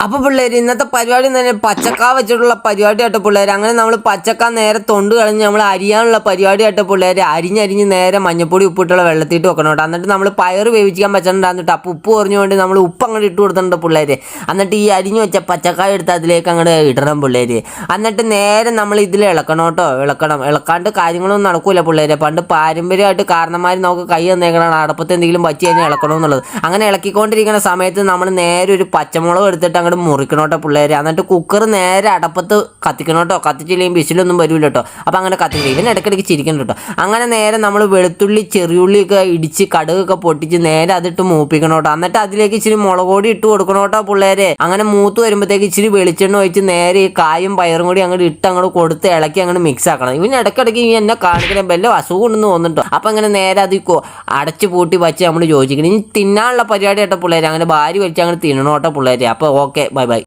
അപ്പോൾ പിള്ളേർ ഇന്നത്തെ പരിപാടി തന്നെ പച്ചക്ക വെച്ചിട്ടുള്ള പരിപാടിയായിട്ട് പിള്ളേർ. അങ്ങനെ നമ്മൾ പച്ചക്ക നേരെ തൊണ്ട് കളഞ്ഞ് നമ്മൾ അരിയാനുള്ള പരിപാടിയായിട്ട് പിള്ളേർ. അരിഞ്ഞരിഞ്ഞ് നേരെ മഞ്ഞപ്പൊടി ഉപ്പിട്ടുള്ള വെള്ളത്തിട്ട് വെക്കണം കേട്ടോ. എന്നിട്ട് നമ്മൾ പയർ വേവിക്കാൻ വെച്ചിട്ടുണ്ടാകുന്നിട്ട് അപ്പോൾ ഉപ്പ് കുറഞ്ഞുകൊണ്ട് നമ്മൾ ഉപ്പ് അങ്ങോട്ട് ഇട്ട് കൊടുത്തിട്ടുണ്ട് പിള്ളേർ. എന്നിട്ട് ഈ അരിഞ്ഞ് വെച്ച പച്ചക്കായ എടുത്ത് അതിലേക്ക് അങ്ങോട്ട് ഇടണം പിള്ളേർ. എന്നിട്ട് നേരെ നമ്മൾ ഇതിൽ ഇളക്കണം കേട്ടോ. ഇളക്കാണ്ട് കാര്യങ്ങളൊന്നും നടക്കൂല പിള്ളേർ. പണ്ട് പാരമ്പര്യമായിട്ട് കാരണന്മാർ നമുക്ക് കൈ തന്നേക്കണം അടപ്പത്ത് എന്തെങ്കിലും പറ്റി കഴിഞ്ഞാൽ ഇളക്കണമെന്നുള്ളത്. അങ്ങനെ ഇളക്കിക്കൊണ്ടിരിക്കുന്ന സമയത്ത് നമ്മൾ നേരെ ഒരു പച്ചമുളക് എടുത്തിട്ട് അങ്ങോട്ട് മുറിക്കണോട്ടോ പിള്ളേര്. എന്നിട്ട് കുക്കർ നേരെ അടപ്പത്ത് കത്തിക്കണോട്ടോ. കത്തിച്ചില്ലെങ്കിൽ വിസിലൊന്നും വരില്ല കേട്ടോ. അപ്പം അങ്ങനെ കത്തിക്കില്ല. ഇവൻ ഇടയ്ക്കിടയ്ക്ക് ചിരിക്കണം കേട്ടോ. അങ്ങനെ നേരെ നമ്മൾ വെളുത്തുള്ളി ചെറിയുള്ളിയൊക്കെ ഇടിച്ച് കടുകൊക്കെ പൊട്ടിച്ച് നേരെ അതിട്ട് മൂപ്പിക്കണോട്ടോ. എന്നിട്ട് അതിലേക്ക് ഇച്ചിരി മുളക് പൊടി ഇട്ട് കൊടുക്കണോട്ടോ പിള്ളേരെ. അങ്ങനെ മൂത്ത് വരുമ്പോഴത്തേക്ക് ഇച്ചിരി വെളിച്ചെണ്ണ ഒഴിച്ച് നേരെ ഈ കായും പയറും കൂടി അങ്ങോട്ട് ഇട്ട് അങ്ങോട്ട് കൊടുത്ത് ഇളക്കി അങ്ങോട്ട് മിക്സ് ആക്കണം. ഇവൻ ഇടയ്ക്കിടയ്ക്ക് ഈ എന്നെ കാണിക്കണം വല്ല അസുഖം ഉണ്ടെന്ന് തോന്നിട്ടോ. അപ്പം അങ്ങനെ നേരെ അത് അടച്ച് പൂട്ടി വച്ച് നമ്മൾ യോജിക്കണം. ഇനി തിന്നാനുള്ള പരിപാടി കേട്ടോ പിള്ളേർ. അങ്ങനെ ഭാര്യ വലിച്ച് അങ്ങനെ തിന്നണോട്ടോ പിള്ളേർ. അപ്പോൾ ഓക്കെ, ബൈ ബൈ.